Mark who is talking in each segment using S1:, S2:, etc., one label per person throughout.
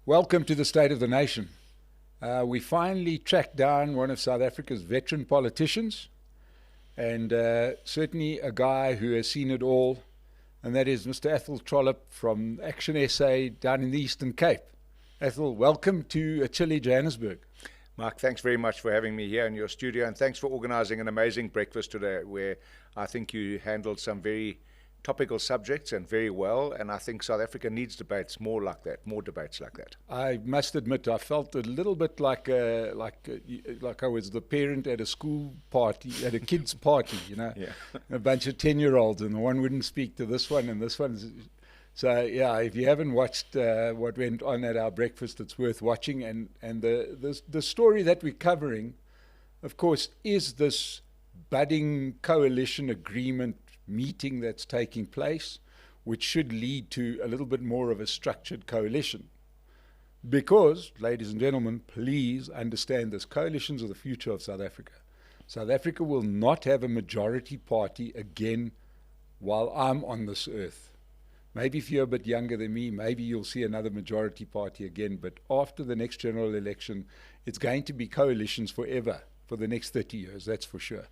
S1: Welcome to the State of the Nation. We finally tracked down one of South Africa's veteran politicians, and certainly a guy who has seen it all, and that is Mr. Athol Trollip from ActionSA down in the Eastern Cape. Athol, welcome to a chilly Johannesburg.
S2: Mark, thanks very much for having me here in your studio, and thanks for organizing an amazing breakfast today where I think you handled some very topical subjects and very well, and I think South Africa needs debates more like that, more debates like that.
S1: I must admit, I felt a little bit like I was the parent at a school party, at a kid's party, you know,
S2: Yeah.
S1: a bunch of 10-year-olds, and one wouldn't speak to this one, and this one's... So, yeah, if you haven't watched what went on at our breakfast, it's worth watching, and the story that we're covering, of course, is this budding coalition agreement meeting that's taking place, which should lead to a little bit more of a structured coalition. Because, ladies and gentlemen, please understand this, coalitions are the future of South Africa. South Africa will not have a majority party again while I'm on this earth. Maybe if you're a bit younger than me, maybe you'll see another majority party again, but after the next general election, it's going to be coalitions forever, for the next 30 years, that's for sure.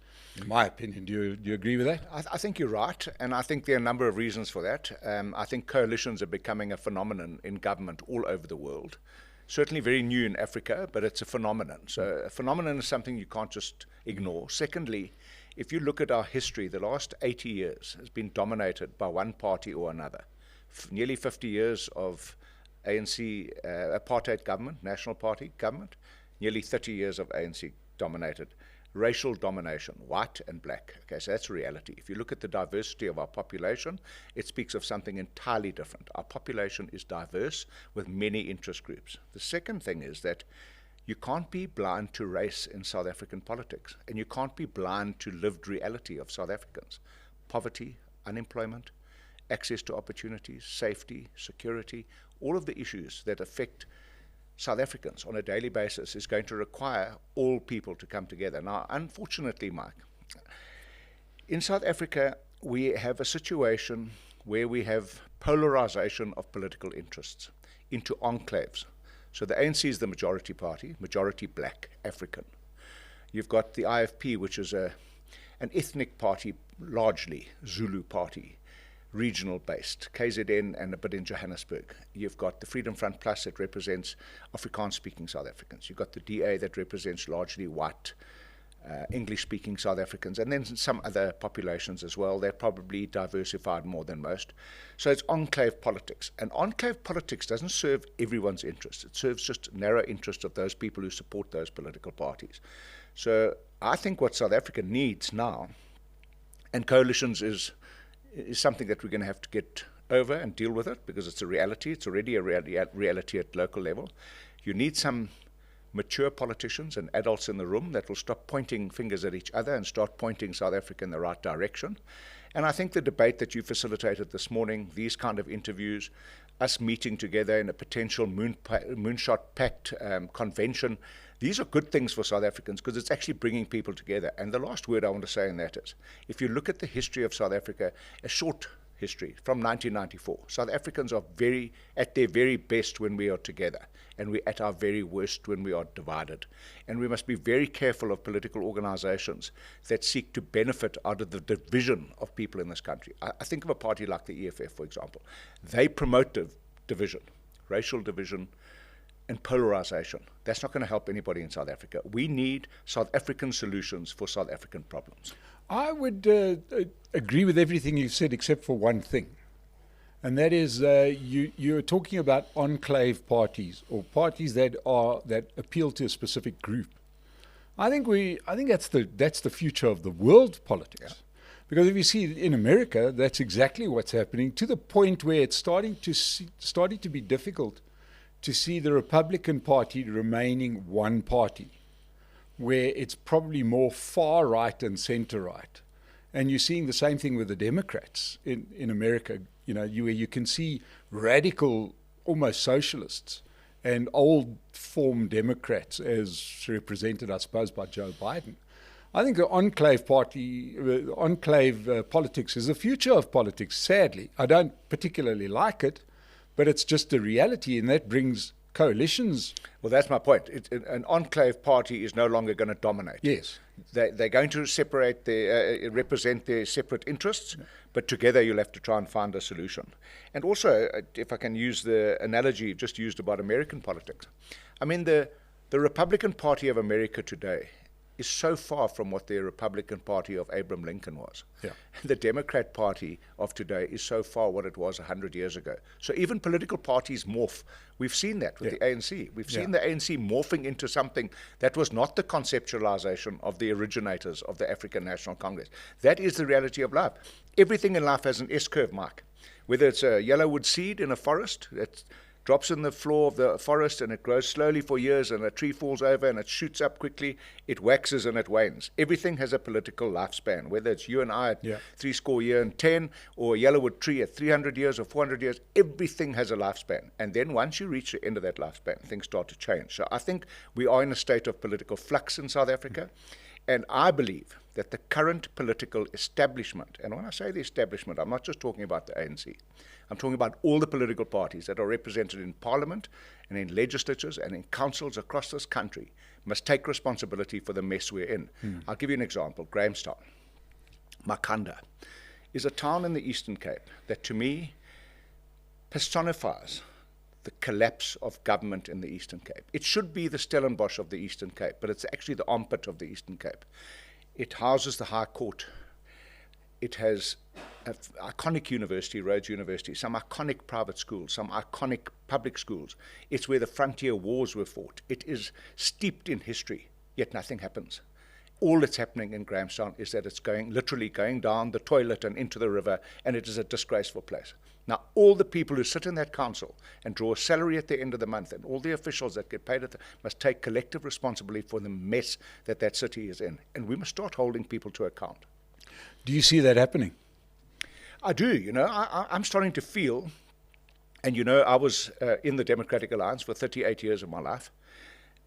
S1: In my opinion, do you agree with that?
S2: I think you're right, and I think there are a number of reasons for that. I think coalitions are becoming a phenomenon in government all over the world. Certainly very new in Africa, but it's a phenomenon. So a phenomenon is something you can't just ignore. Secondly, if you look at our history, the last 80 years has been dominated by one party or another. Nearly 50 years of ANC apartheid government, national party government, nearly 30 years of ANC dominated. Racial domination, white and black. Okay, so that's reality. If you look at the diversity of our population, it speaks of something entirely different. Our population is diverse with many interest groups. The second thing is that you can't be blind to race in South African politics, and you can't be blind to lived reality of South Africans. Poverty, unemployment, access to opportunities, safety, security, all of the issues that affect South Africans on a daily basis is going to require all people to come together. Now, unfortunately, Mike, in South Africa, we have a situation where we have polarization of political interests into enclaves. So the ANC is the majority party, majority black, African. You've got the IFP, which is an ethnic party, largely Zulu party, regional based, KZN and a bit in Johannesburg. You've got the Freedom Front Plus that represents Afrikaans speaking South Africans. You've got the DA that represents largely white, English speaking South Africans, and then some other populations as well. They're probably diversified more than most. So it's enclave politics. And enclave politics doesn't serve everyone's interests. It serves just narrow interests of those people who support those political parties. So I think what South Africa needs now, and coalitions is something that we're going to have to get over and deal with it, because it's a reality. It's already a reality at local level. You need some mature politicians and adults in the room that will stop pointing fingers at each other and start pointing South Africa in the right direction. And I think the debate that you facilitated this morning, these kind of interviews, us meeting together in a potential moonshot pact convention, these are good things for South Africans because it's actually bringing people together. And the last word I want to say in that is, if you look at the history of South Africa, a short history from 1994, South Africans are at their very best when we are together, and we're at our very worst when we are divided. And we must be very careful of political organizations that seek to benefit out of the division of people in this country. I think of a party like the EFF, for example. They promote division, racial division, and polarization. That's not going to help anybody in South Africa. We need South African solutions for South African problems.
S1: I would agree with everything you've said except for one thing. And that is, you're talking about enclave parties, or parties that appeal to a specific group. I think that's the future of the world politics. Yeah. Because if you see in America, that's exactly what's happening, to the point where it's starting to be difficult to see the Republican Party remaining one party, where it's probably more far right and center right. And you're seeing the same thing with the Democrats in America, where you can see radical, almost socialists, and old form Democrats as represented, I suppose, by Joe Biden. I think the enclave politics is the future of politics, sadly. I don't particularly like it, but it's just a reality, and that brings coalitions.
S2: Well, that's my point. An enclave party is no longer going to dominate.
S1: Yes.
S2: They're going to separate represent their separate interests, but together you'll have to try and find a solution. And also, if I can use the analogy you just used about American politics, I mean, the Republican Party of America today is so far from what the Republican Party of Abraham Lincoln was.
S1: Yeah.
S2: The Democrat Party of today is so far what it was 100 years ago. So even political parties morph. We've seen that with the ANC. We've seen the ANC morphing into something that was not the conceptualization of the originators of the African National Congress. That is the reality of life. Everything in life has an S-curve, Mike. Whether it's a yellowwood seed in a forest that drops in the floor of the forest and it grows slowly for years, and a tree falls over and it shoots up quickly, it waxes and it wanes. Everything has a political lifespan, whether it's you and I at 70 years and 10, or a yellowwood tree at 300 years or 400 years, everything has a lifespan. And then once you reach the end of that lifespan, things start to change. So I think we are in a state of political flux in South Africa, and I believe that the current political establishment, and when I say the establishment, I'm not just talking about the ANC, I'm talking about all the political parties that are represented in parliament and in legislatures and in councils across this country, must take responsibility for the mess we're in. I'll give you an example. Grahamstown, Makhanda, is a town in the Eastern Cape that to me personifies the collapse of government in the Eastern Cape. It should be the Stellenbosch of the Eastern Cape, but it's actually the armpit of the Eastern Cape. It houses the High Court. It has an iconic university, Rhodes University, some iconic private schools, some iconic public schools. It's where the frontier wars were fought. It is steeped in history, yet nothing happens. All that's happening in Grahamstown is that it's literally going down the toilet and into the river, and it is a disgraceful place. Now, all the people who sit in that council and draw a salary at the end of the month, and all the officials that get paid must take collective responsibility for the mess that that city is in. And we must start holding people to account.
S1: Do you see that happening?
S2: I do. You know, I'm starting to feel, and you know, I was in the Democratic Alliance for 38 years of my life,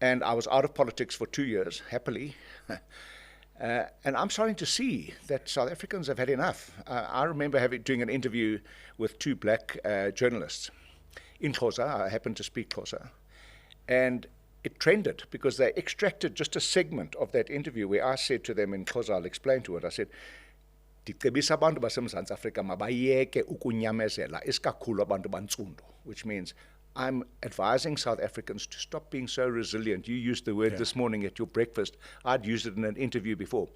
S2: and I was out of politics for 2 years, happily. And I'm starting to see that South Africans have had enough. I remember doing an interview with 2 black journalists in Xhosa. I happen to speak Xhosa. And it trended because they extracted just a segment of that interview where I said to them in Xhosa, I'll explain to it, I said, "Ndicebisa abantu baseMzantsi Afrika mabayeke ukunyamezela isikakhulu abantu bantsundu," which means I'm advising South Africans to stop being so resilient. You used the word this morning at your breakfast. I'd used it in an interview before.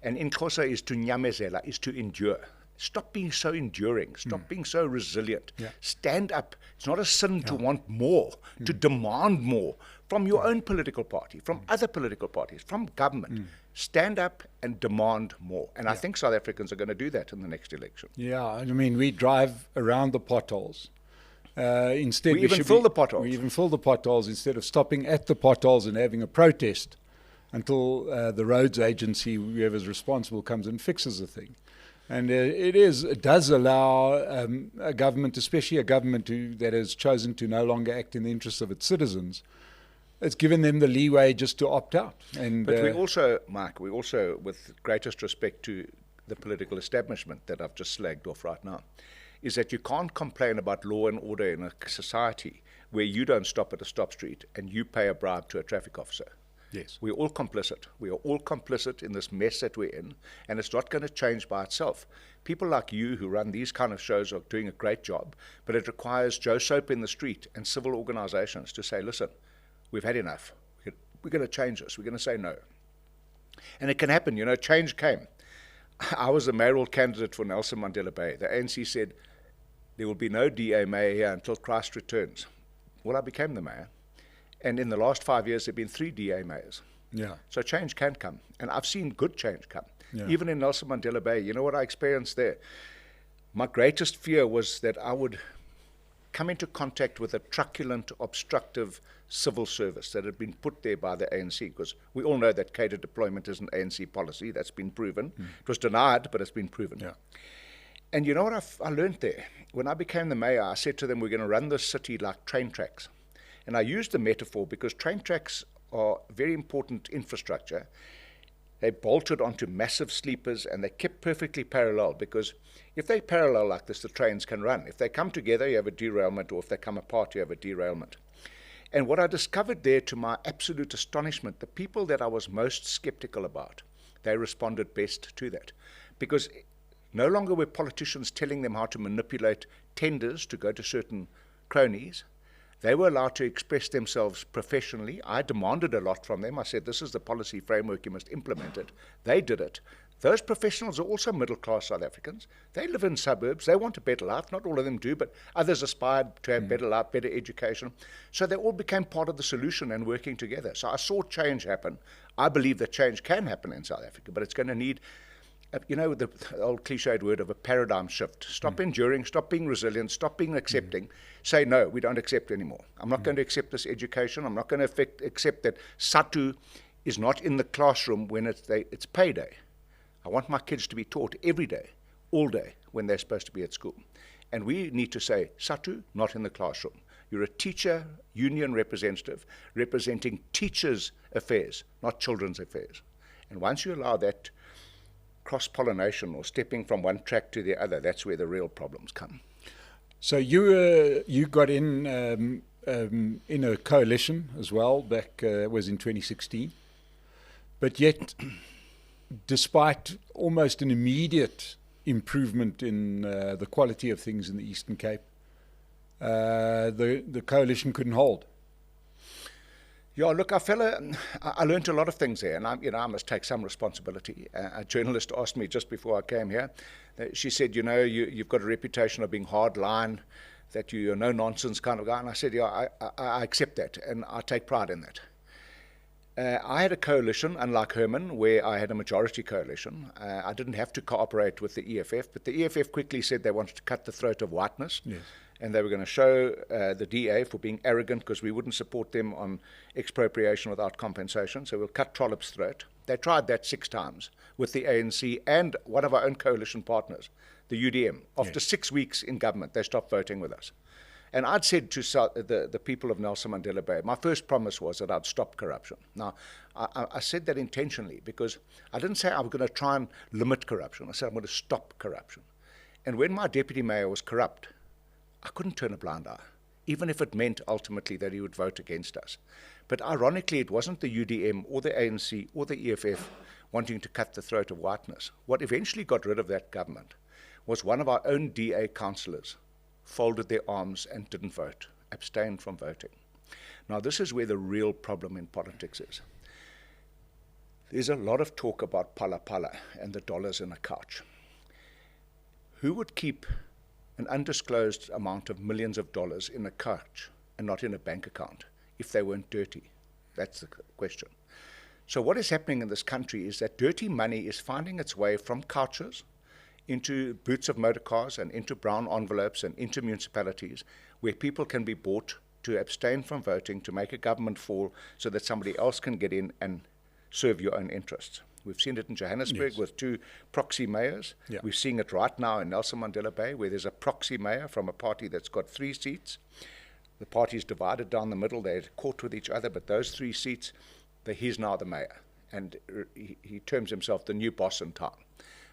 S2: And in Xhosa is to nyamezela, is to endure. Stop being so enduring. Stop being so resilient. Stand up. It's not a sin to want more, to demand more from your own political party, from other political parties, from government. Stand up and demand more. And I think South Africans are going to do that in the next election.
S1: Yeah, I mean, we drive around the potholes. Instead,
S2: we even fill the potholes.
S1: We even fill the potholes instead of stopping at the potholes and having a protest until the roads agency, whoever's responsible, comes and fixes the thing. And it does allow a government, especially a government that has chosen to no longer act in the interests of its citizens, it's given them the leeway just to opt out.
S2: But we also, Mike, with greatest respect to the political establishment that I've just slagged off right now, is that you can't complain about law and order in a society where you don't stop at a stop street and you pay a bribe to a traffic officer.
S1: Yes.
S2: We're all complicit. We are all complicit in this mess that we're in, and it's not going to change by itself. People like you who run these kind of shows are doing a great job, but it requires Joe Soap in the street and civil organizations to say, listen, we've had enough. We're going to change this. We're going to say no. And it can happen. You know, change came. I was the mayoral candidate for Nelson Mandela Bay. The ANC said there will be no DA mayor here until Christ returns. Well, I became the mayor. And in the last 5 years, there have been 3 DA mayors.
S1: Yeah.
S2: So change can come. And I've seen good change come.
S1: Yeah.
S2: Even in Nelson Mandela Bay, you know what I experienced there? My greatest fear was that I would come into contact with a truculent, obstructive civil service that had been put there by the ANC, because we all know that cater deployment is an ANC policy. That's been proven. It was denied, but it's been proven.
S1: Yeah.
S2: And you know what I learned there? When I became the mayor, I said to them, we're going to run this city like train tracks. And I used the metaphor because train tracks are very important infrastructure. They bolted onto massive sleepers and they kept perfectly parallel, because if they parallel like this, the trains can run. If they come together, you have a derailment, or if they come apart, you have a derailment. And what I discovered there, to my absolute astonishment, the people that I was most skeptical about, they responded best to that. Because no longer were politicians telling them how to manipulate tenders to go to certain cronies. They were allowed to express themselves professionally. I demanded a lot from them. I said, this is the policy framework, you must implement it. They did it. Those professionals are also middle-class South Africans. They live in suburbs. They want a better life. Not all of them do, but others aspired to have better life, better education. So they all became part of the solution and working together. So I saw change happen. I believe that change can happen in South Africa, but it's going to need, you know, the old cliched word of a paradigm shift. Stop enduring, stop being resilient, stop being accepting. Say, no, we don't accept anymore. I'm not going to accept this education. I'm not going to accept that SATU is not in the classroom when it's payday. I want my kids to be taught every day, all day, when they're supposed to be at school. And we need to say, SATU, not in the classroom. You're a teacher union representative representing teachers' affairs, not children's affairs. And once you allow that cross-pollination or stepping from one track to the other, that's where the real problems come.
S1: So you got in a coalition as well, back was in 2016. But yet, despite almost an immediate improvement in the quality of things in the Eastern Cape, the coalition couldn't hold.
S2: Yeah, look, I learned a lot of things there, and I must take some responsibility. A journalist asked me just before I came here. She said, you've got a reputation of being hard line, that you're a no-nonsense kind of guy. And I said, yeah, I accept that, and I take pride in that. I had a coalition, unlike Herman, where I had a majority coalition. I didn't have to cooperate with the EFF, but the EFF quickly said they wanted to cut the throat of whiteness. Yes. And they were going to show the DA for being arrogant because we wouldn't support them on expropriation without compensation. So we'll cut Trollip's throat. They tried that 6 times with the ANC and one of our own coalition partners, the UDM. After 6 weeks in government, they stopped voting with us. And I'd said to the people of Nelson Mandela Bay, my first promise was that I'd stop corruption. Now, I said that intentionally because I didn't say I was going to try and limit corruption. I said I'm going to stop corruption. And when my deputy mayor was corrupt, I couldn't turn a blind eye, even if it meant ultimately that he would vote against us. But ironically, it wasn't the UDM or the ANC or the EFF wanting to cut the throat of whiteness. What eventually got rid of that government was one of our own DA councillors folded their arms and didn't vote, abstained from voting. Now, this is where the real problem in politics is. There's a lot of talk about pala pala and the dollars in a couch. Who would keep an undisclosed amount of millions of dollars in a couch and not in a bank account if they weren't dirty? That's the question. So what is happening in this country is that dirty money is finding its way from couches into boots of motor cars and into brown envelopes and into municipalities where people can be bought to abstain from voting, to make a government fall so that somebody else can get in and serve your own interests. We've seen it in Johannesburg with 2 proxy mayors. Yeah. We're seeing it right now in Nelson Mandela Bay, where there's a proxy mayor from a party that's got 3 seats. The party's divided down the middle. They're caught with each other, but those 3 seats, he's now the mayor. And he terms himself the new boss in town.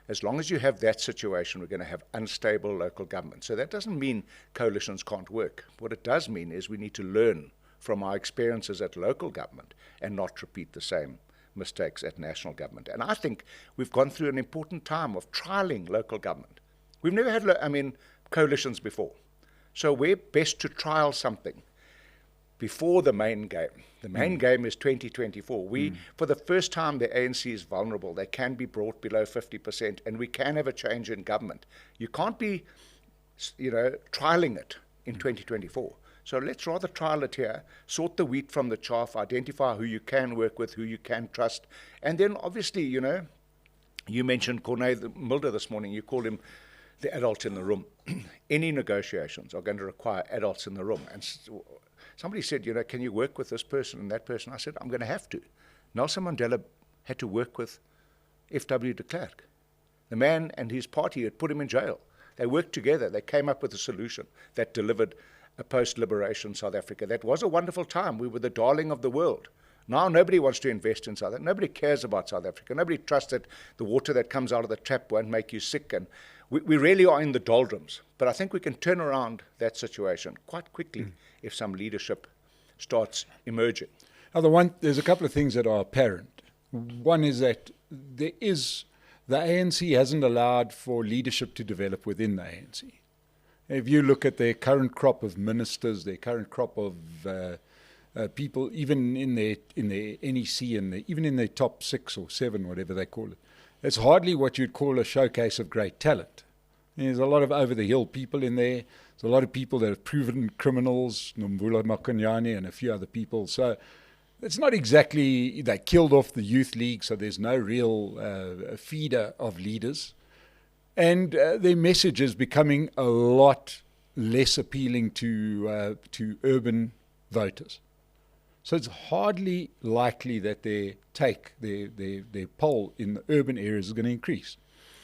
S2: As long as you have that situation, we're going to have unstable local government. So that doesn't mean coalitions can't work. What it does mean is we need to learn from our experiences at local government and not repeat the same mistakes at national government. And I think we've gone through an important time of trialing local government. We've never had, coalitions before. So we're best to trial something before the main game. The main game is 2024. For the first time, the ANC is vulnerable. They can be brought below 50%, and we can have a change in government. You can't be, trialing it in 2024. So let's rather trial it here, sort the wheat from the chaff, identify who you can work with, who you can trust. And then obviously, you mentioned Corné Mulder this morning. You called him the adult in the room. Any negotiations are going to require adults in the room. And somebody said, can you work with this person and that person? I said, I'm going to have to. Nelson Mandela had to work with F.W. de Klerk. The man and his party had put him in jail. They worked together. They came up with a solution that delivered a post-liberation South Africa. That was a wonderful time. We were the darling of the world. Now nobody wants to invest in South Africa. Nobody cares about South Africa. Nobody trusts that the water that comes out of the tap won't make you sick. And we really are in the doldrums. But I think we can turn around that situation quite quickly if some leadership starts emerging.
S1: Now, there's a couple of things that are apparent. One is that the ANC hasn't allowed for leadership to develop within the ANC. If you look at their current crop of ministers, their current crop of people, even in their NEC and even in their top 6 or 7, whatever they call it, it's hardly what you'd call a showcase of great talent. There's a lot of over-the-hill people in there. There's a lot of people that have proven criminals, Nomvula Makanyane and a few other people. So it's not exactly, they killed off the youth league, so there's no real feeder of leaders. And their message is becoming a lot less appealing to urban voters. So it's hardly likely that their poll in the urban areas is going to increase.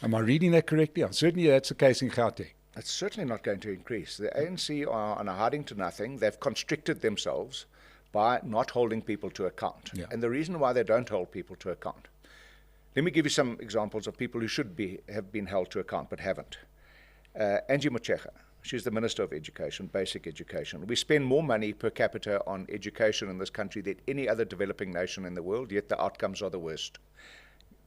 S1: Am I reading that correctly? Certainly that's the case in Gauteng.
S2: It's certainly not going to increase. The ANC are on a hiding to nothing. They've constricted themselves by not holding people to account.
S1: Yeah.
S2: And the reason why they don't hold people to account, let me give you some examples of people who have been held to account but haven't. Angie Motshekga, she's the Minister of Education, Basic Education. We spend more money per capita on education in this country than any other developing nation in the world, yet the outcomes are the worst.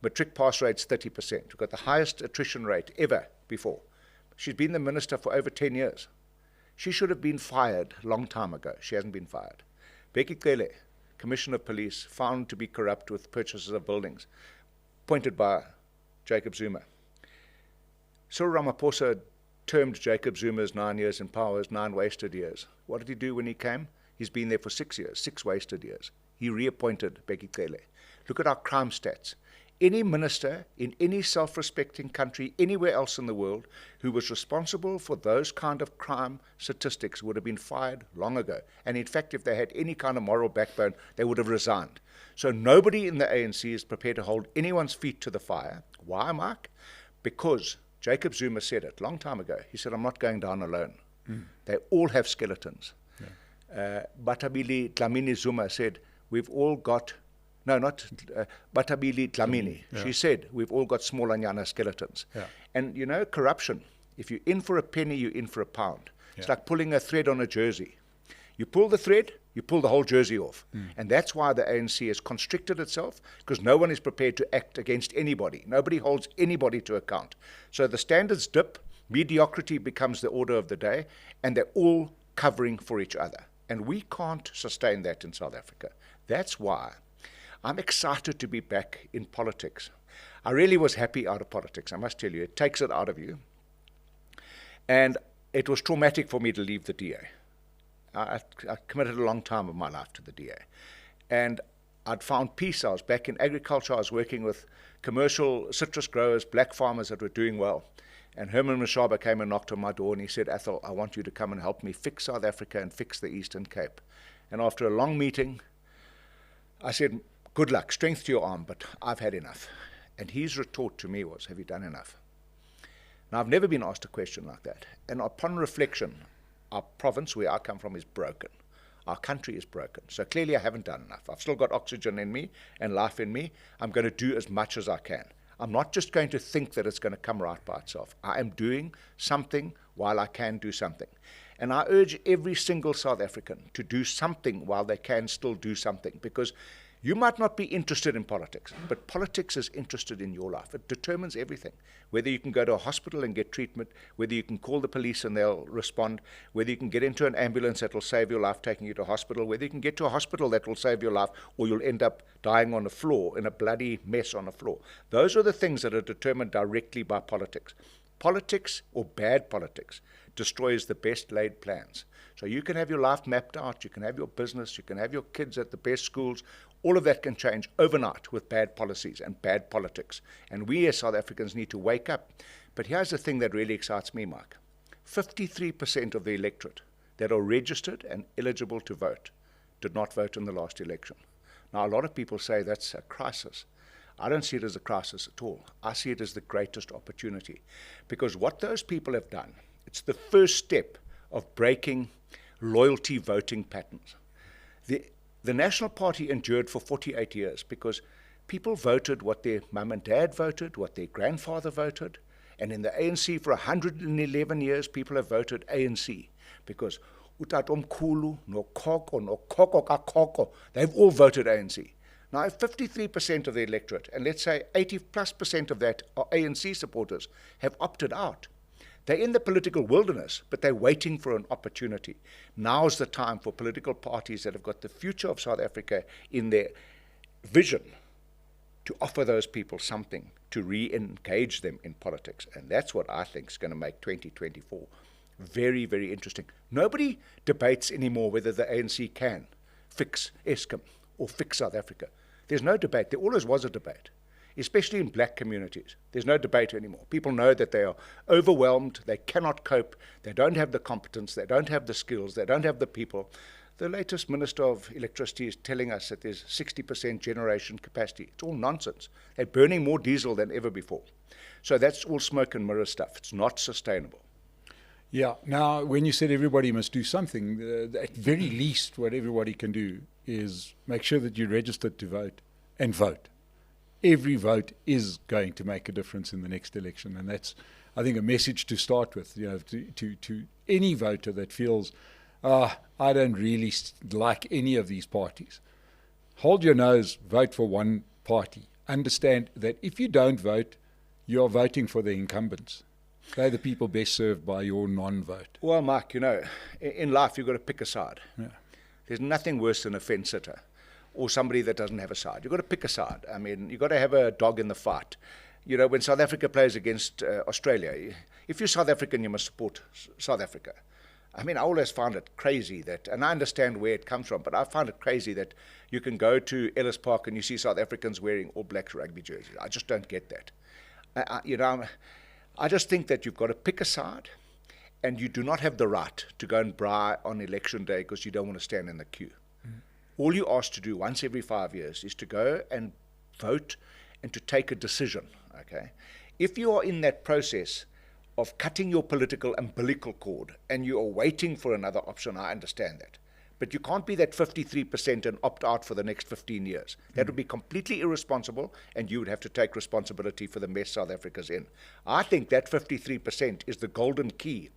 S2: Matric pass rate's 30%. We've got the highest attrition rate ever before. She's been the minister for over 10 years. She should have been fired a long time ago. She hasn't been fired. Bheki Cele, Commissioner of Police, found to be corrupt with purchases of buildings, appointed by Jacob Zuma. Cyril Ramaphosa termed Jacob Zuma's 9 years in power as 9 wasted years. What did he do when he came? He's been there for 6 years, 6 wasted years. He reappointed Bheki Cele. Look at our crime stats. Any minister in any self-respecting country anywhere else in the world who was responsible for those kind of crime statistics would have been fired long ago. And in fact, if they had any kind of moral backbone, they would have resigned. So nobody in the ANC is prepared to hold anyone's feet to the fire. Why, Mike? Because Jacob Zuma said it a long time ago. He said, I'm not going down alone. They all have skeletons. Yeah. Batabile Dlamini Zuma said, we've all got... No, not Batabile Dlamini. Yeah. She said, we've all got small Anyana skeletons. Yeah. And, you know, corruption, if you're in for a penny, you're in for a pound. Yeah. It's like pulling a thread on a jersey. You pull the thread, you pull the whole jersey off. And that's why the ANC has constricted itself, because no one is prepared to act against anybody. Nobody holds anybody to account. So the standards dip, mediocrity becomes the order of the day, and they're all covering for each other. And we can't sustain that in South Africa. That's why I'm excited to be back in politics. I really was happy out of politics, I must tell you. It takes it out of you. And it was traumatic for me to leave the DA. I committed a long time of my life to the DA. And I'd found peace. I was back in agriculture. I was working with commercial citrus growers, black farmers that were doing well. And Herman Mashaba came and knocked on my door and he said, Athol, I want you to come and help me fix South Africa and fix the Eastern Cape. And after a long meeting, I said, good luck, strength to your arm, but I've had enough. And his retort to me was, have you done enough? Now, I've never been asked a question like that. And upon reflection, our province, where I come from, is broken. Our country is broken. So clearly I haven't done enough. I've still got oxygen in me and life in me. I'm going to do as much as I can. I'm not just going to think that it's going to come right by itself. I am doing something while I can do something. And I urge every single South African to do something while they can still do something, because you might not be interested in politics, but politics is interested in your life. It determines everything. Whether you can go to a hospital and get treatment, whether you can call the police and they'll respond, whether you can get into an ambulance that will save your life taking you to a hospital, whether you can get to a hospital that will save your life, or you'll end up dying on the floor, in a bloody mess on the floor. Those are the things that are determined directly by politics. Politics, or bad politics, destroys the best laid plans. So you can have your life mapped out, you can have your business, you can have your kids at the best schools. All of that can change overnight with bad policies and bad politics. And we as South Africans need to wake up. But here's the thing that really excites me, Mike. 53% of the electorate that are registered and eligible to vote did not vote in the last election. Now, a lot of people say that's a crisis. I don't see it as a crisis at all. I see it as the greatest opportunity. Because what those people have done, it's the first step of breaking loyalty voting patterns. The National Party endured for 48 years because people voted what their mum and dad voted, what their grandfather voted. And in the ANC for 111 years, people have voted ANC because Utatomkhulu, no Koko ka Koko, they've all voted ANC. Now, if 53% of the electorate, and let's say 80+% of that are ANC supporters, have opted out, they're in the political wilderness, but they're waiting for an opportunity. Now's the time for political parties that have got the future of South Africa in their vision to offer those people something, to re-engage them in politics. And that's what I think is going to make 2024 very, very interesting. Nobody debates anymore whether the ANC can fix Eskom or fix South Africa. There's no debate. There always was a debate, especially in black communities. There's no debate anymore. People know that they are overwhelmed, they cannot cope, they don't have the competence, they don't have the skills, they don't have the people. The latest Minister of Electricity is telling us that there's 60% generation capacity. It's all nonsense. They're burning more diesel than ever before. So that's all smoke and mirror stuff. It's not sustainable.
S1: Yeah. Now, when you said everybody must do something, at very least what everybody can do is make sure that you're registered to vote and vote. Every vote is going to make a difference in the next election. And that's, I think, a message to start with, to any voter that feels, I don't really like any of these parties. Hold your nose, vote for one party. Understand that if you don't vote, you're voting for the incumbents. They're the people best served by your non-vote.
S2: Well, Mike, in life you've got to pick a side.
S1: Yeah.
S2: There's nothing worse than a fence sitter or somebody that doesn't have a side. You've got to pick a side. I mean, you've got to have a dog in the fight. When South Africa plays against Australia, if you're South African, you must support South Africa. I mean, I always found it crazy that, and I understand where it comes from, but I find it crazy that you can go to Ellis Park and you see South Africans wearing All Blacks rugby jerseys. I just don't get that. I just think that you've got to pick a side, and you do not have the right to go and braai on election day because you don't want to stand in the queue. All you're asked to do once every 5 years is to go and vote and to take a decision, okay? If you are in that process of cutting your political umbilical cord and you are waiting for another option, I understand that. But you can't be that 53% and opt out for the next 15 years. That would be completely irresponsible, and you would have to take responsibility for the mess South Africa's in. I think that 53% is the golden key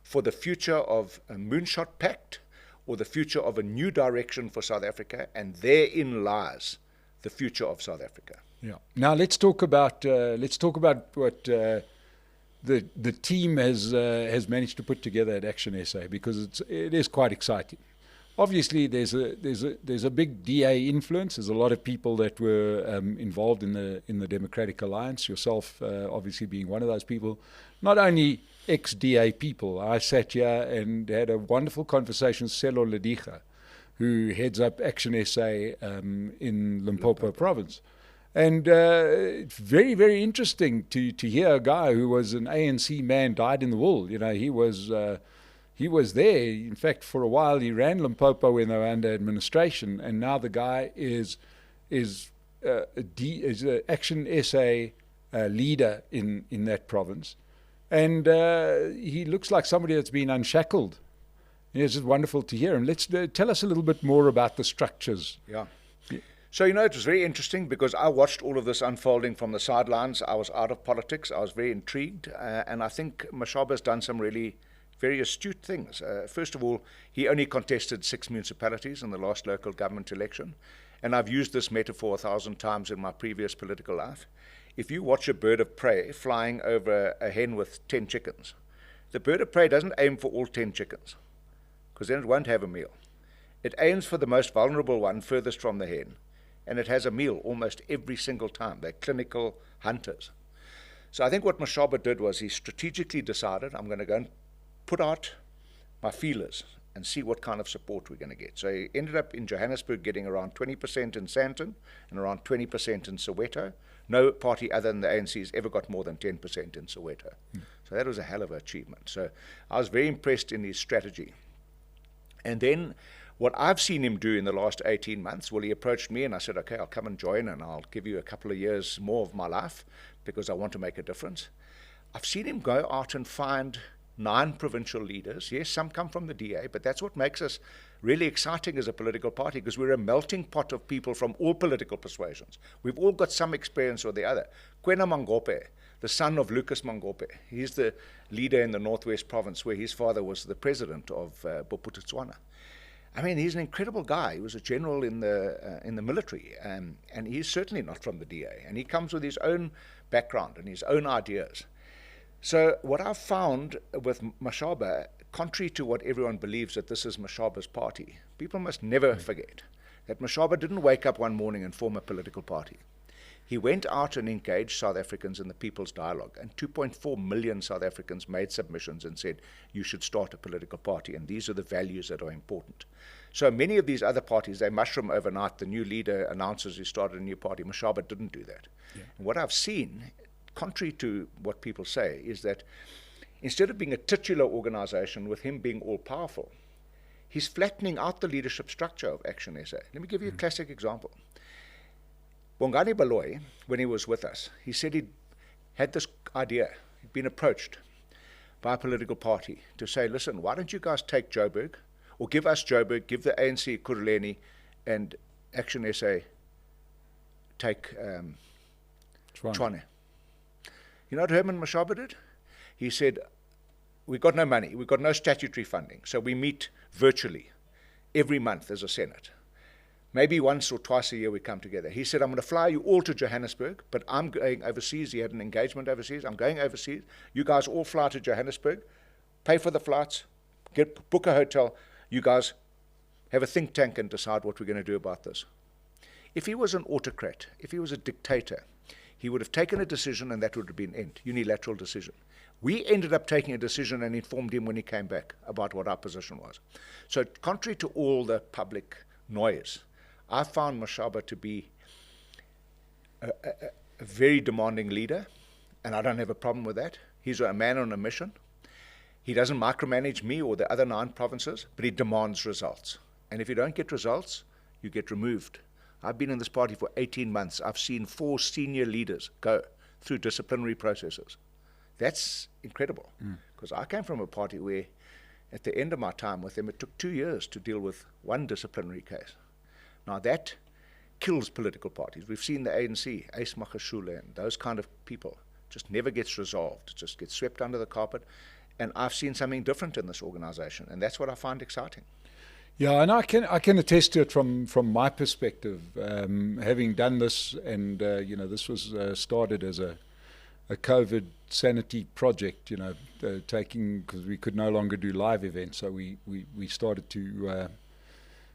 S2: for the future of a moonshot pact or the future of a new direction for South Africa, and therein lies the future of South Africa.
S1: Yeah. Now let's talk about what the team has managed to put together at ActionSA, because it is quite exciting. Obviously, there's a big DA influence. There's a lot of people that were involved in the Democratic Alliance. Yourself, obviously, being one of those people. Not only ex-DA people. I sat here and had a wonderful conversation with Selo Lediga, who heads up ActionSA in Limpopo province. And it's very, very interesting to hear a guy who was an ANC man dyed in the wool. He was there. In fact, for a while, he ran Limpopo when they were under administration, and now the guy is an ActionSA leader in that province. And he looks like somebody that's been unshackled. It's just wonderful to hear him. Let's tell us a little bit more about the structures.
S2: Yeah. So, it was very interesting because I watched all of this unfolding from the sidelines. I was out of politics. I was very intrigued. And I think Mashaba's done some really very astute things. First of all, he only contested 6 municipalities in the last local government election. And I've used this metaphor 1,000 times in my previous political life. If you watch a bird of prey flying over a hen with 10 chickens, the bird of prey doesn't aim for all 10 chickens, because then it won't have a meal. It aims for the most vulnerable one furthest from the hen, and it has a meal almost every single time. They're clinical hunters. So I think what Mashaba did was he strategically decided, I'm going to go and put out my feelers and see what kind of support we're going to get. So he ended up in Johannesburg getting around 20% in Sandton and around 20% in Soweto. No party other than the ANC has ever got more than 10% in Soweto. So that was a hell of an achievement. So I was very impressed in his strategy. And then what I've seen him do in the last 18 months, well, he approached me and I said, okay, I'll come and join and I'll give you a couple of years more of my life because I want to make a difference. I've seen him go out and find 9 provincial leaders. Yes, some come from the DA, but that's what makes us really exciting as a political party, because we're a melting pot of people from all political persuasions. We've all got some experience or the other. Kwena Mangope, the son of Lucas Mangope. He's the leader in the Northwest Province, where his father was the president of Bophuthatswana. I mean, he's an incredible guy. He was a general in the military, and he's certainly not from the DA. And he comes with his own background and his own ideas. So what I've found with Mashaba, contrary to what everyone believes that this is Mashaba's party, people must never forget that Mashaba didn't wake up one morning and form a political party. He went out and engaged South Africans in the People's Dialogue, and 2.4 million South Africans made submissions and said, you should start a political party, and these are the values that are important. So many of these other parties, they mushroom overnight. The new leader announces he started a new party. Mashaba didn't do that. Yeah. And what I've seen, contrary to what people say, is that instead of being a titular organization with him being all-powerful, he's flattening out the leadership structure of ActionSA. Let me give you a classic example. Bongani Baloyi, when he was with us, he said he'd had this idea. He'd been approached by a political party to say, listen, why don't you guys take Joburg, or give us Joburg, give the ANC Kuruleni, and ActionSA take Tshwane. You know what Herman Mashaba did? He said, we've got no money, we've got no statutory funding, so we meet virtually every month as a Senate. Maybe once or twice a year we come together. He said, I'm going to fly you all to Johannesburg, but I'm going overseas. He had an engagement overseas. I'm going overseas. You guys all fly to Johannesburg, pay for the flights, book a hotel. You guys have a think tank and decide what we're going to do about this. If he was an autocrat, if he was a dictator, he would have taken a decision and that would have been end, unilateral decision. We ended up taking a decision and informed him when he came back about what our position was. So contrary to all the public noise, I found Mashaba to be a very demanding leader, and I don't have a problem with that. He's a man on a mission. He doesn't micromanage me or the other 9 provinces, but he demands results. And if you don't get results, you get removed. I've been in this party for 18 months. I've seen 4 senior leaders go through disciplinary processes. That's incredible, because I came from a party where, at the end of my time with them, it took 2 years to deal with 1 disciplinary case. Now that kills political parties. We've seen the ANC, Ace Magashule, and those kind of people just never gets resolved. It just gets swept under the carpet. And I've seen something different in this organization, and that's what I find exciting.
S1: Yeah, and I can attest to it from my perspective, having done this, and this was started as a COVID sanity project. Taking, because we could no longer do live events, so we started to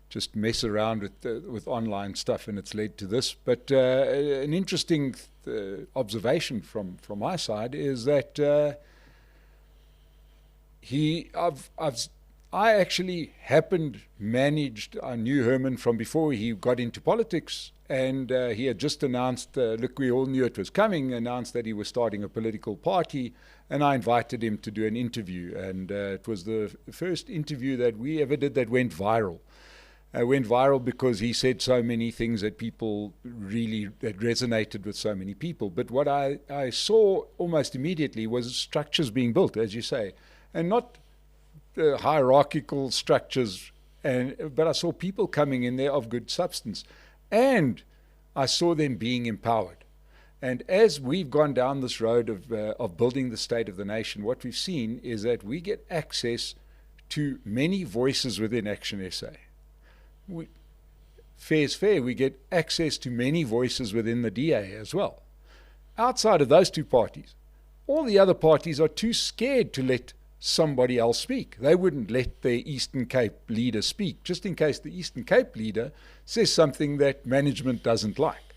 S1: just mess around with online stuff, and it's led to this. But an interesting observation from my side is that I actually I knew Herman from before he got into politics, and he had just announced, look, we all knew it was coming, announced that he was starting a political party, and I invited him to do an interview, and it was the first interview that we ever did that went viral. Went viral because he said so many things that that resonated with so many people. But what I saw almost immediately was structures being built, as you say, and not hierarchical structures, but I saw people coming in there of good substance, and I saw them being empowered. And as we've gone down this road of building the state of the nation, what we've seen is that we get access to many voices within ActionSA. Fair's fair, we get access to many voices within the DA as well. Outside of those 2 parties, all the other parties are too scared to let somebody else speak. They wouldn't let their Eastern Cape leader speak, just in case the Eastern Cape leader says something that management doesn't like.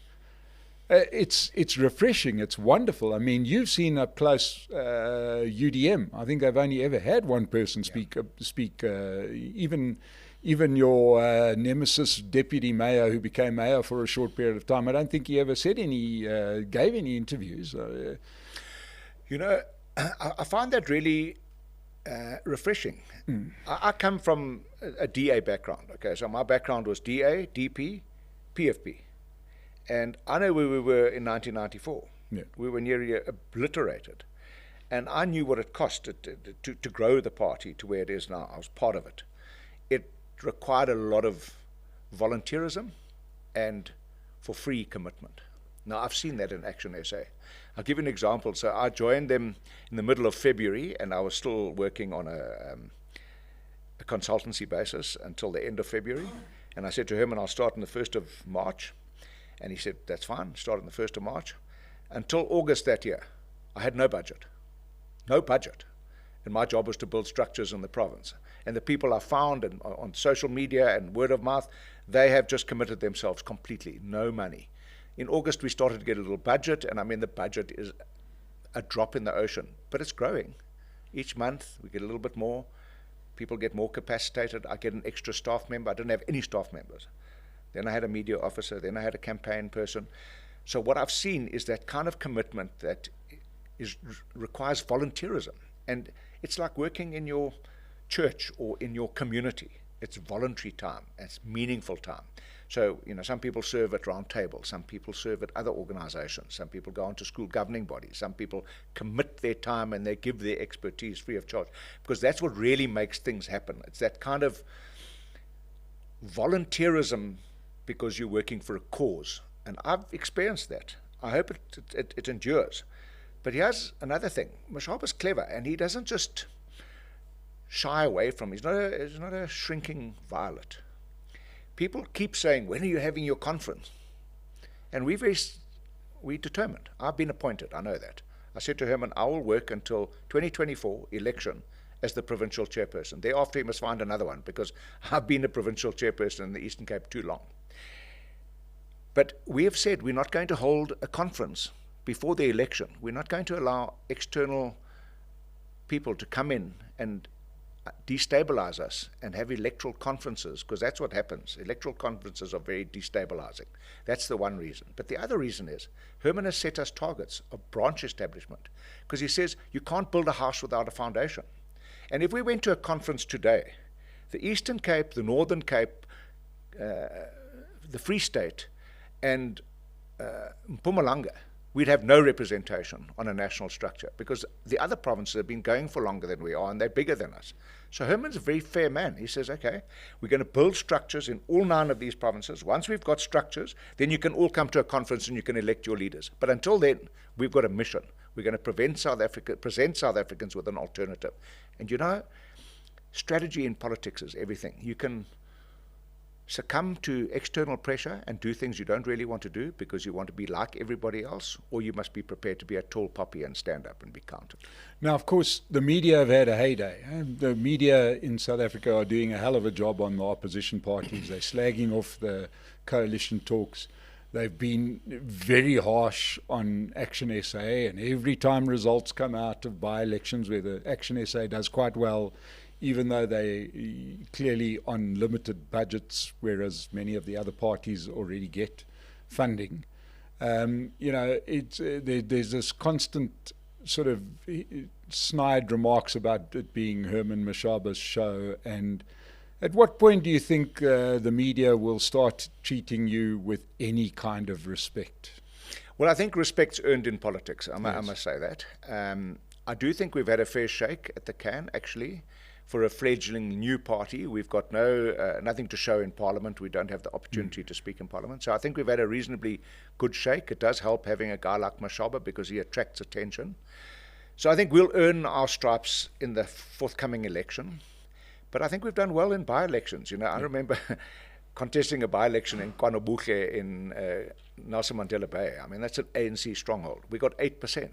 S1: It's refreshing. It's wonderful. I mean, you've seen up close UDM. I think they've only ever had one person speak. Even your nemesis deputy mayor, who became mayor for a short period of time, I don't think he ever said gave any interviews.
S2: I find that really refreshing. I come from a DA background. Okay, so my background was DA, DP, PFP. And I know where we were in 1994. Yeah. We were nearly obliterated. And I knew what it cost to grow the party to where it is now. I was part of it. It required a lot of volunteerism and for free commitment. Now, I've seen that in ActionSA. I'll give you an example. So I joined them in the middle of February, and I was still working on a consultancy basis until the end of February. And I said to Herman, I'll start on the 1st of March. And he said, that's fine, start on the 1st of March. Until August that year, I had no budget. No budget. And my job was to build structures in the province. And the people I found on social media and word of mouth, they have just committed themselves completely. No money. In August, we started to get a little budget, and I mean, the budget is a drop in the ocean, but it's growing. Each month, we get a little bit more. People get more capacitated. I get an extra staff member. I didn't have any staff members. Then I had a media officer. Then I had a campaign person. So what I've seen is that kind of commitment that requires volunteerism. And it's like working in your church or in your community. It's voluntary time. It's meaningful time. So, some people serve at round tables. Some people serve at other organizations. Some people go on to school governing bodies. Some people commit their time and they give their expertise free of charge. Because that's what really makes things happen. It's that kind of volunteerism because you're working for a cause. And I've experienced that. I hope it endures. But here's another thing. Mashaba's clever, and he doesn't just shy away from it. He's not a shrinking violet. People keep saying, when are you having your conference? And we're determined. I've been appointed, I know that. I said to Herman, I will work until 2024 election as the provincial chairperson. Thereafter, he must find another one, because I've been a provincial chairperson in the Eastern Cape too long. But we have said we're not going to hold a conference before the election. We're not going to allow external people to come in and destabilize us and have electoral conferences, because that's what happens. Electoral conferences are very destabilizing. That's the one reason. But the other reason is Herman has set us targets of branch establishment, because he says you can't build a house without a foundation. And if we went to a conference today, the Eastern Cape, the Northern Cape, the Free State, and Mpumalanga, we'd have no representation on a national structure, because the other provinces have been going for longer than we are, and they're bigger than us. So Herman's a very fair man. He says, okay, we're going to build structures in all 9 of these provinces. Once we've got structures, then you can all come to a conference and you can elect your leaders. But until then, we've got a mission. We're going to present South Africans with an alternative. And strategy in politics is everything. You can succumb to external pressure and do things you don't really want to do because you want to be like everybody else, or you must be prepared to be a tall poppy and stand up and be counted.
S1: Now, of course, the media have had a heyday. The media in South Africa are doing a hell of a job on the opposition parties. They're slagging off the coalition talks. They've been very harsh on ActionSA, and every time results come out of by-elections where the ActionSA does quite well, even though they clearly on limited budgets, whereas many of the other parties already get funding. There's this constant sort of snide remarks about it being Herman Mashaba's show. And at what point do you think the media will start treating you with any kind of respect?
S2: Well, I think respect's earned in politics. I must say that. I do think we've had a fair shake at the can, actually. For a fledgling new party, we've got nothing to show in Parliament. We don't have the opportunity to speak in Parliament. So I think we've had a reasonably good shake. It does help having a guy like Mashaba because he attracts attention. So I think we'll earn our stripes in the forthcoming election. But I think we've done well in by-elections. I remember contesting a by-election in KwaNobuhle in Nelson Mandela Bay. I mean, that's an ANC stronghold. We got 8%.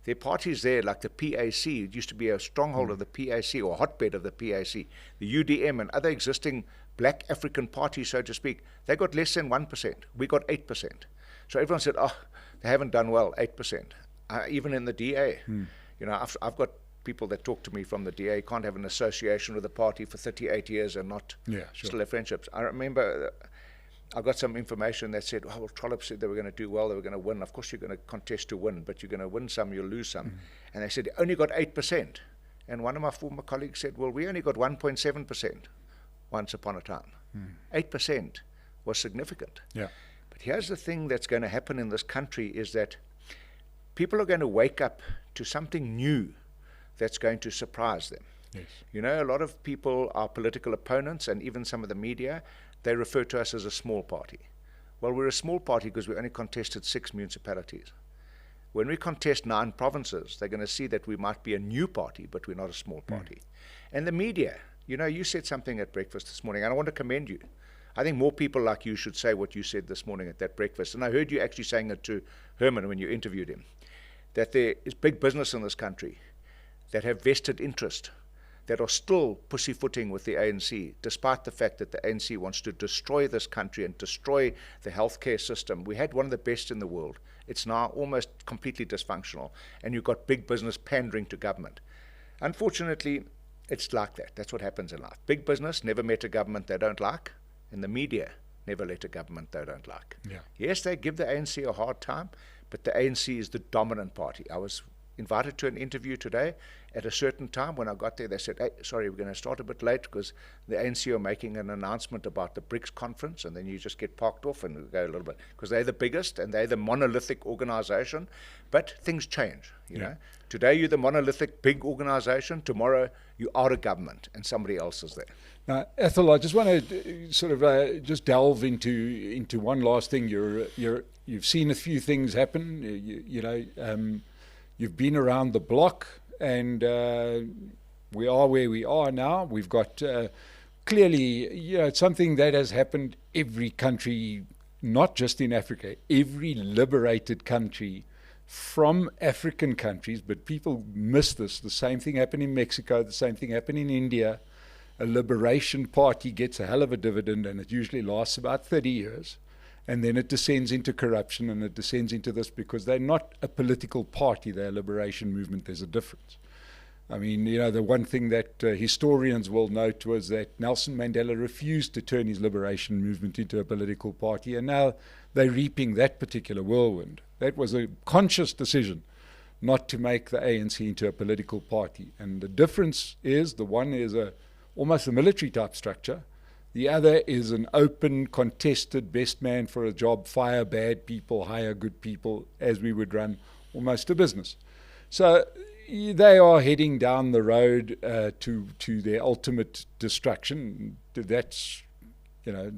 S2: There are parties there like the PAC. It used to be a stronghold of the PAC, or a hotbed of the PAC. The UDM and other existing black African parties, so to speak, they got less than 1%. We got 8%. So everyone said, they haven't done well, 8%. Even in the DA. I've got people that talk to me from the DA, can't have an association with the party for 38 years and not still have friendships. I remember I got some information that said, Trollip said they were going to do well, they were going to win. Of course, you're going to contest to win, but you're going to win some, you'll lose some. And they said, only got 8%. And one of my former colleagues said, well, we only got 1.7% once upon a time. 8% was significant. Yeah. But here's the thing that's going to happen in this country is that people are going to wake up to something new that's going to surprise them. Yes. A lot of people, our political opponents, and even some of the media, they refer to us as a small party. Well, we're a small party because we only contested 6 municipalities. When we contest 9 provinces, they're going to see that we might be a new party, but we're not a small party. And the media, you know, you said something at breakfast this morning, and I want to commend you. I think more people like you should say what you said this morning at that breakfast. And I heard you actually saying it to Herman when you interviewed him, that there is big business in this country that have vested interest, that are still pussyfooting with the ANC, despite the fact that the ANC wants to destroy this country and destroy the healthcare system. We had one of the best in the world. It's now almost completely dysfunctional, and you've got big business pandering to government. Unfortunately, it's like that. That's what happens in life. Big business never met a government they don't like, and the media never let a government they don't like.
S1: Yeah.
S2: Yes, they give the ANC a hard time, but the ANC is the dominant party. I was invited to an interview today at a certain time. When I got there, they said, hey, sorry, we're going to start a bit late because the ANC are making an announcement about the BRICS conference, and then you just get parked off and go a little bit, because they're the biggest and they're the monolithic organization. But things change, you know. Today you're the monolithic big organization, tomorrow you are a government and somebody else is there.
S1: Now, Athol, I just want to sort of just delve into one last thing. You've seen a few things happen, you know. You've been around the block, and we are where we are now. We've got clearly, you know, it's something that has happened every country, not just in Africa, every liberated country from African countries, but people miss this. The same thing happened in Mexico, the same thing happened in India. A liberation party gets a hell of a dividend, and it usually lasts about 30 years. And then it descends into corruption, and it descends into this, because they're not a political party, they're a liberation movement. There's a difference. I mean, you know, the one thing that historians will note was that Nelson Mandela refused to turn his liberation movement into a political party, and now they're reaping that particular whirlwind. That was a conscious decision not to make the ANC into a political party. And the difference is, the one is almost a military type structure. The other is an open, contested, best man for a job, fire bad people, hire good people, as we would run almost a business. So they are heading down the road to their ultimate destruction. That's, you know,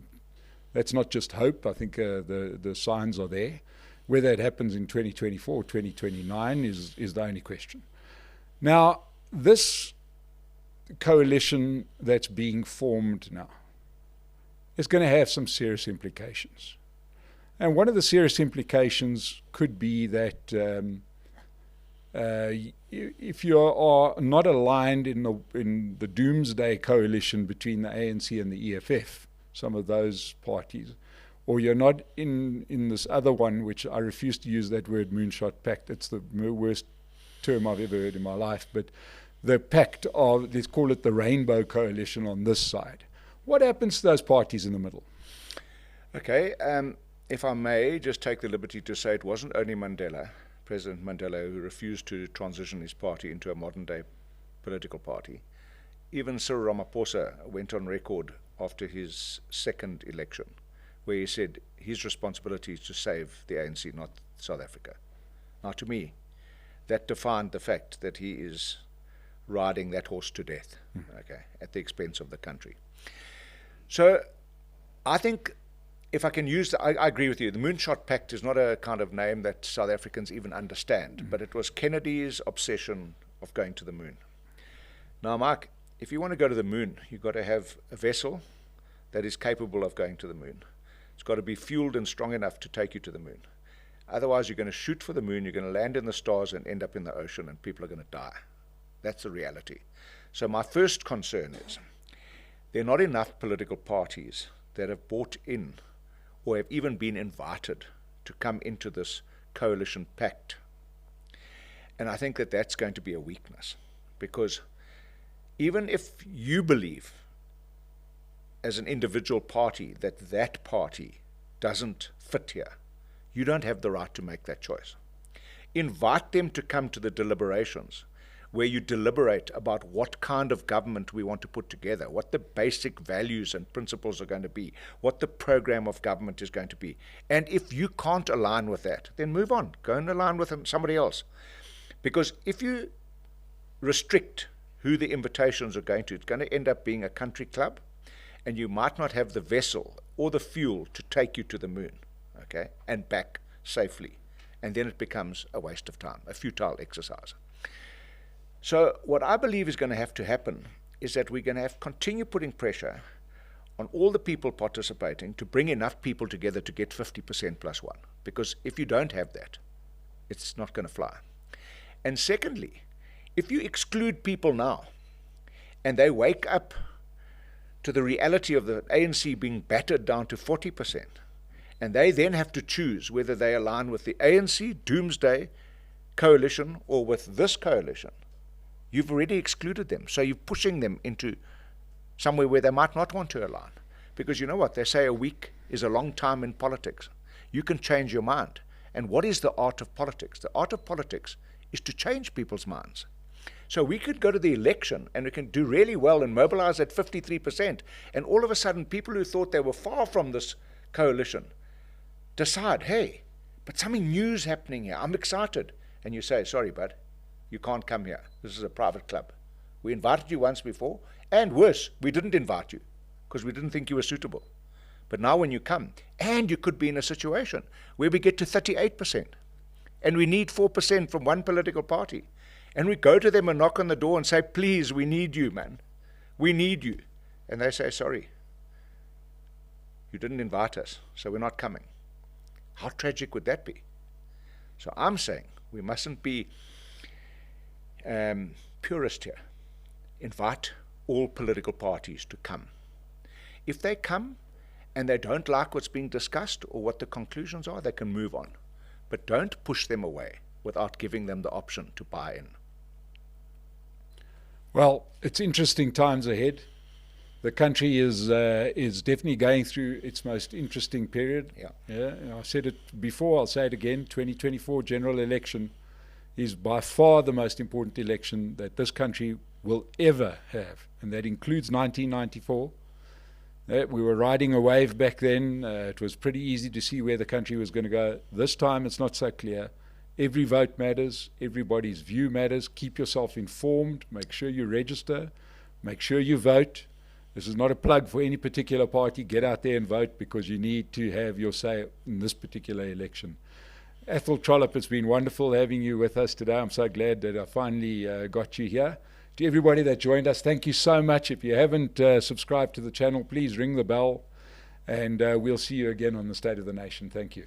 S1: that's not just hope. I think the signs are there. Whether it happens in 2024 or 2029 is the only question. Now, this coalition that's being formed now, it's going to have some serious implications. And one of the serious implications could be that if you are not aligned in the doomsday coalition between the ANC and the EFF, some of those parties, or you're not in this other one, which I refuse to use that word, moonshot pact. It's the worst term I've ever heard in my life, but the pact of, let's call it the rainbow coalition on this side. What happens to those parties in the middle?
S2: Okay, if I may just take the liberty to say, it wasn't only Mandela, President Mandela, who refused to transition his party into a modern-day political party. Even Cyril Ramaphosa went on record after his second election, where he said his responsibility is to save the ANC, not South Africa. Now, to me, that defined the fact that he is riding that horse to death, okay, at the expense of the country. So I think, if I can use, I agree with you, the Moonshot Pact is not a kind of name that South Africans even understand, but it was Kennedy's obsession of going to the moon. Now, Mike, if you want to go to the moon, you've got to have a vessel that is capable of going to the moon. It's got to be fueled and strong enough to take you to the moon. Otherwise, you're going to shoot for the moon, you're going to land in the stars and end up in the ocean, and people are going to die. That's the reality. So my first concern is, there are not enough political parties that have bought in or have even been invited to come into this coalition pact. And I think that that's going to be a weakness, because even if you believe as an individual party that that party doesn't fit here, you don't have the right to make that choice. Invite them to come to the deliberations, where you deliberate about what kind of government we want to put together, what the basic values and principles are going to be, what the program of government is going to be. And if you can't align with that, then move on. Go and align with somebody else. Because if you restrict who the invitations are going to, it's going to end up being a country club, and you might not have the vessel or the fuel to take you to the moon. okay, and back safely. And then it becomes a waste of time, a futile exercise. So what I believe is going to have to happen is that we're going to have to continue putting pressure on all the people participating to bring enough people together to get 50% plus one. Because if you don't have that, it's not going to fly. And secondly, if you exclude people now, and they wake up to the reality of the ANC being battered down to 40%, and they then have to choose whether they align with the ANC Doomsday coalition or with this coalition, you've already excluded them. So you're pushing them into somewhere where they might not want to align. Because you know what? They say a week is a long time in politics. You can change your mind. And what is the art of politics? The art of politics is to change people's minds. So we could go to the election and we can do really well and mobilize at 53%. And all of a sudden, people who thought they were far from this coalition decide, hey, but something new is happening here. I'm excited. And you say, sorry, bud, you can't come here. This is a private club. We invited you once before. And worse, we didn't invite you because we didn't think you were suitable. But now when you come, and you could be in a situation where we get to 38%, and we need 4% from one political party, and we go to them and knock on the door and say, please, we need you, man. We need you. And they say, sorry, you didn't invite us, so we're not coming. How tragic would that be? So I'm saying we mustn't be purist here. Invite all political parties to come. If they come and they don't like what's being discussed or what the conclusions are, they can move on. But don't push them away without giving them the option to buy in.
S1: Well, it's interesting times ahead. The country is definitely going through its most interesting period. Yeah. I said it before, I'll say it again. 2024 general election is by far the most important election that this country will ever have, and that includes 1994. We were riding a wave back then. It was pretty easy to see where the country was going to go. This time it's not so clear. Every vote matters. Everybody's view matters. Keep yourself informed. Make sure you register. Make sure you vote. This is not a plug for any particular party. Get out there and vote because you need to have your say in this particular election. Athol, Trollip, it's been wonderful having you with us today. I'm so glad that I finally got you here. To everybody that joined us, thank you so much. If you haven't subscribed to the channel, please ring the bell, and we'll see you again on the State of the Nation. Thank you.